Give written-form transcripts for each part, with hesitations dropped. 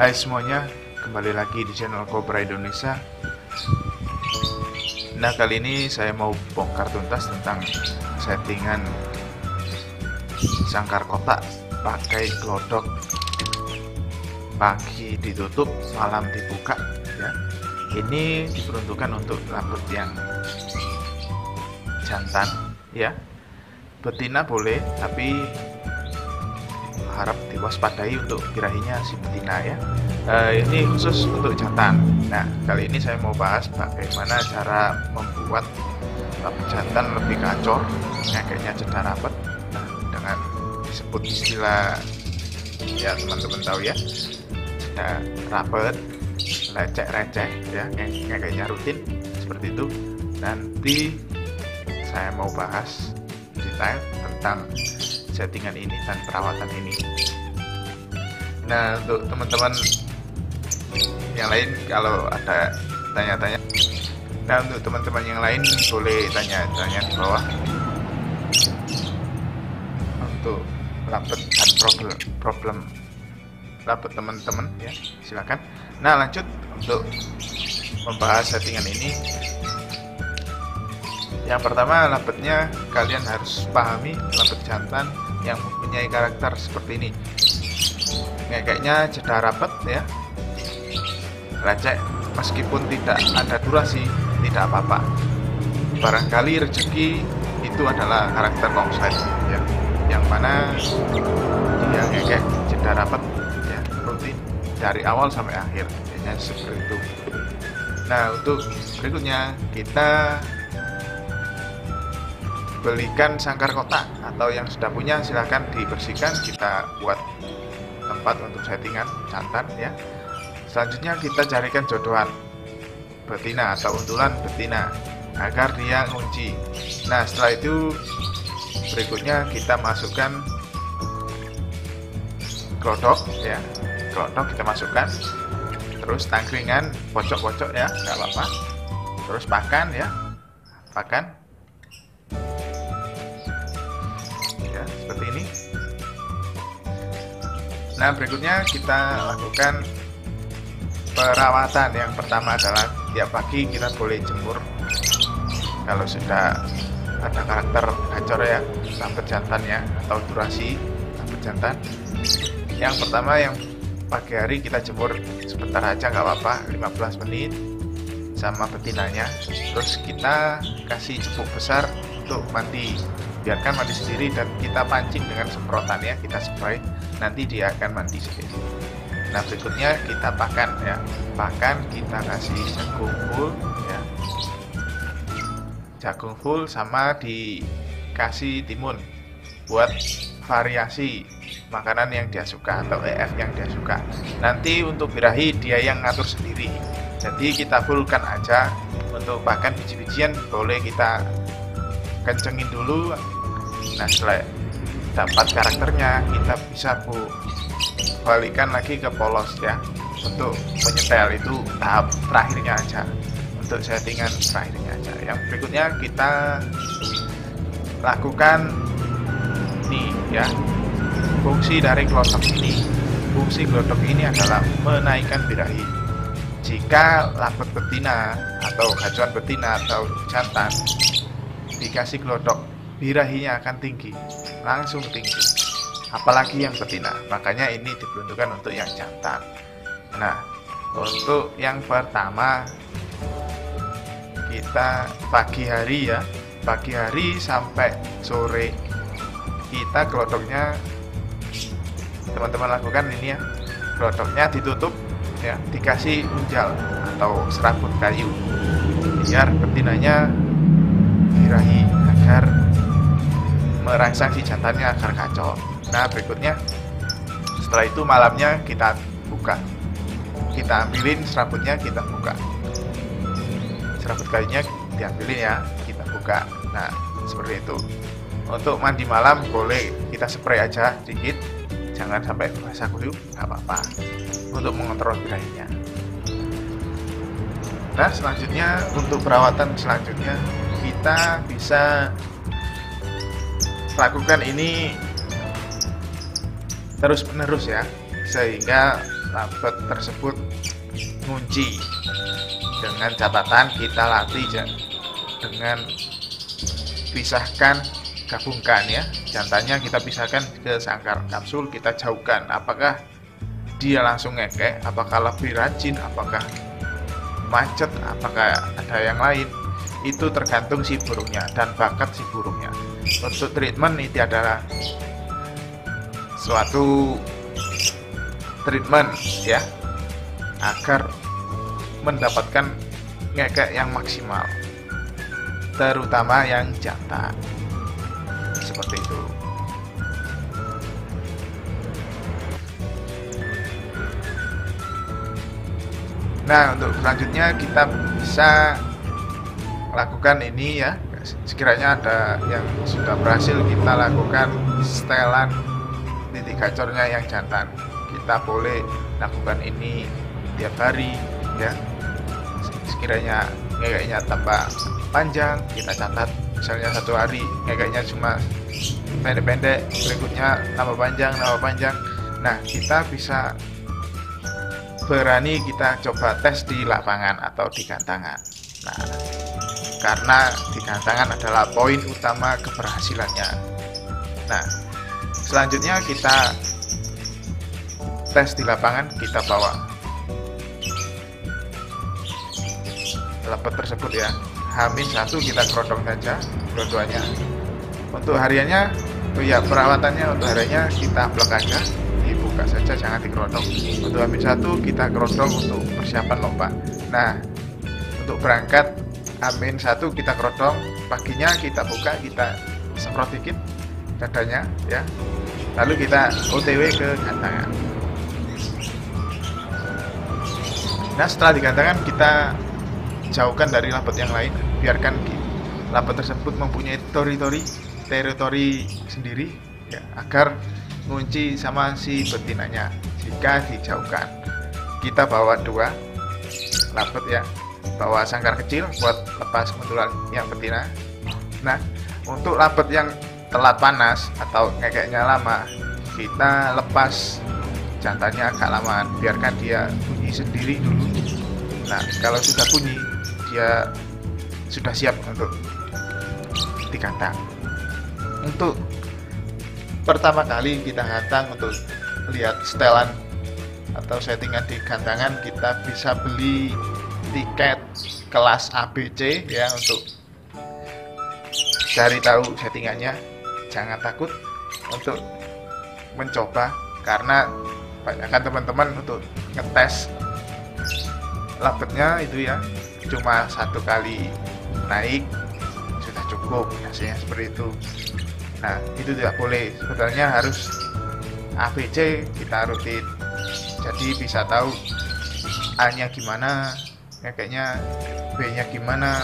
Hai semuanya, kembali lagi di channel Cobra Indonesia. Nah, kali ini saya mau bongkar tuntas tentang settingan sangkar kotak pakai glodok, pagi ditutup, malam dibuka ya. Ini diperuntukkan untuk rambut yang jantan ya. Betina boleh, tapi harap diwaspadai untuk birahinya si betina ya. Ini khusus untuk jantan. Nah, kali ini saya mau bahas bagaimana cara membuat rambut jantan lebih gacor, kayaknya cedah rapet. Nah, dengan disebut istilah ya teman-teman tahu ya, cedah rapet, lecek-receh ya, kayaknya rutin seperti itu. Nanti saya mau bahas detail tentang settingan ini dan perawatan ini. Nah, untuk teman-teman yang lain kalau ada tanya-tanya, nah untuk teman-teman yang lain boleh tanya-tanya di bawah untuk rambut dan problem rambut teman-teman ya, silakan. Nah, lanjut untuk membahas settingan ini. Yang pertama, rambutnya kalian harus pahami rambut jantan yang mempunyai karakter seperti ini. Kayaknya cedah rapet ya, lecek, meskipun tidak ada durasi tidak apa-apa. Barangkali rezeki itu adalah karakter long side ya, yang mana dia ngekek cedah rapet ya, rutin dari awal sampai akhir, kayaknya seperti itu. Nah, untuk berikutnya kita belikan sangkar kotak, atau yang sudah punya silahkan dibersihkan, kita buat tempat untuk settingan jantan ya. Selanjutnya kita carikan jodohan betina atau untulan betina agar dia ngunci. Nah, setelah itu berikutnya kita masukkan glodok ya, glodok kita masukkan, terus tangkringan pojok-pojok ya, nggak apa-apa, terus pakan ya, pakan seperti ini. Nah, berikutnya kita lakukan perawatan. Yang pertama adalah tiap pagi kita boleh jemur kalau sudah ada karakter gacor ya rambut jantannya atau durasi rambut jantan. Yang pertama, yang pagi hari kita jemur sebentar aja nggak apa-apa, 15 menit sama betinanya. Terus kita kasih cebok besar untuk mandi, biarkan mandi sendiri, dan kita pancing dengan semprotannya, kita spray, nanti dia akan mandi sendiri. Nah, berikutnya kita pakan ya, pakan kita kasih jagung full ya, jagung full sama dikasih timun buat variasi makanan yang dia suka atau EF yang dia suka. Nanti untuk birahi dia yang ngatur sendiri, jadi kita fullkan aja. Untuk pakan biji-bijian boleh kita kencengin dulu. Nah, setelah dapat karakternya kita bisa balikkan lagi ke polos ya. Untuk menyetel itu tahap terakhirnya aja, untuk settingan terakhirnya aja. Yang berikutnya kita lakukan ini ya, fungsi dari glodok ini. Fungsi glodok ini adalah menaikkan birahi. Jika rambut betina atau gacuan betina atau jantan dikasih glodok, birahinya akan tinggi, langsung tinggi, apalagi yang betina. Makanya ini diperuntukkan untuk yang jantan. Nah, untuk yang pertama kita pagi hari ya, pagi hari sampai sore kita glodoknya, teman-teman lakukan ini ya, glodoknya ditutup ya, dikasih unjal atau serabut kayu biar betinanya birahi, agar merangsang si jantannya agar kacau. Nah, berikutnya setelah itu malamnya kita buka, kita ambilin serabutnya, kita buka, serabut kayunya diambilin ya, kita buka. Nah, seperti itu. Untuk mandi malam boleh kita spray aja dikit, jangan sampai basah kuyup, nggak apa-apa, untuk mengontrol birahinya. Nah, selanjutnya untuk perawatan selanjutnya kita bisa lakukan ini terus menerus ya, sehingga labet tersebut ngunci. Dengan catatan kita latih dengan pisahkan, gabungkan ya, jantannya kita pisahkan ke sangkar kapsul, kita jauhkan. Apakah dia langsung ngekek, apakah lebih rajin, apakah macet, apakah ada yang lain, itu tergantung si burungnya dan bakat si burungnya. Untuk treatment ini adalah suatu treatment ya, agar mendapatkan ngekek yang maksimal, terutama yang jantan, seperti itu. Nah, untuk selanjutnya kita bisa lakukan ini ya. Sekiranya ada yang sudah berhasil, kita lakukan setelan titik gacornya yang jantan. Kita boleh lakukan ini tiap hari ya. Sekiranya ngekeknya tambah panjang, kita catat misalnya 1 hari ngekeknya cuma pendek-pendek, berikutnya tambah panjang. Nah, kita bisa berani kita coba tes di lapangan atau di gantangan. Nah, karena di gantangan adalah poin utama keberhasilannya. Nah, selanjutnya kita tes di lapangan, kita bawa labet tersebut ya, H-1 kita kerondong saja dua-duanya. Untuk hariannya, ya perawatannya untuk hariannya kita blok aja, dibuka saja, jangan dikerondong. Untuk H-1 kita kerondong untuk persiapan lomba. Nah, untuk berangkat H-1 kita kerondong, paginya kita buka, kita semprot dikit dadanya ya, lalu kita OTW ke gantangan. Nah, setelah di gantangan kita jauhkan dari labet yang lain, biarkan labet tersebut mempunyai teritori sendiri ya, agar ngunci sama si betinanya. Jika dijauhkan, kita bawa 2 labet ya, bawa sangkar kecil buat lepas kebetulan yang betina. Nah, untuk labet yang telat panas atau ngekeknya lama, kita lepas jantannya agak lama, biarkan dia bunyi sendiri dulu. Nah, kalau sudah bunyi, dia sudah siap untuk digantang. Untuk pertama kali kita gantang, untuk lihat setelan atau settingan di gantangan, kita bisa beli tiket kelas ABC ya, untuk cari tahu settingannya. Jangan takut untuk mencoba, karena banyakkan teman-teman untuk ngetes labetnya itu ya, cuma 1 kali naik sudah cukup, hasilnya seperti itu. Nah, itu tidak boleh, sebenarnya harus ABC kita rutin, jadi bisa tahu A-nya gimana, kayaknya B-nya gimana,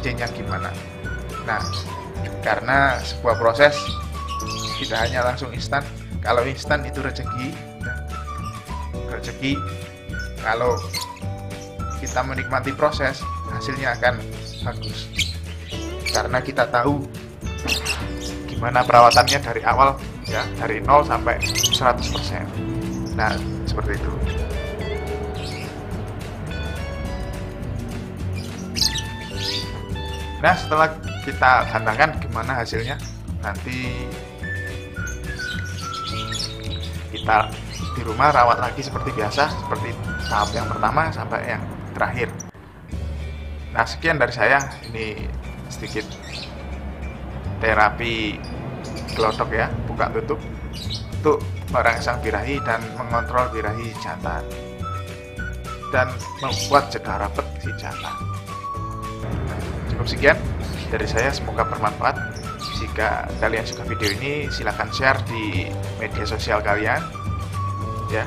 C-nya gimana. Nah, karena sebuah proses tidak hanya langsung instan. Kalau instan itu rezeki, kalau kita menikmati proses, hasilnya akan bagus, karena kita tahu gimana perawatannya dari awal ya, dari 0 sampai 100%. Nah, seperti itu. Nah, setelah kita gantangkan, gimana hasilnya? Nanti kita di rumah rawat lagi seperti biasa, seperti tahap yang pertama sampai yang terakhir. Nah, sekian dari saya. Ini sedikit terapi gelodok ya, buka tutup untuk merangsang birahi dan mengontrol birahi jantan dan membuat jeda rapet si jantan. Cukup sekian dari saya, semoga bermanfaat. Jika kalian suka video ini, silahkan share di media sosial kalian ya.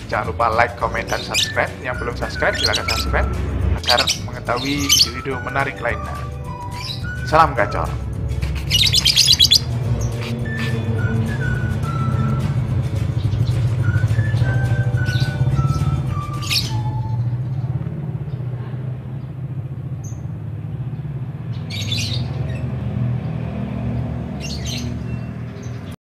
Jangan lupa like, comment, dan subscribe. Yang belum subscribe, silahkan subscribe agar mengetahui video-video menarik lainnya. Salam gacor.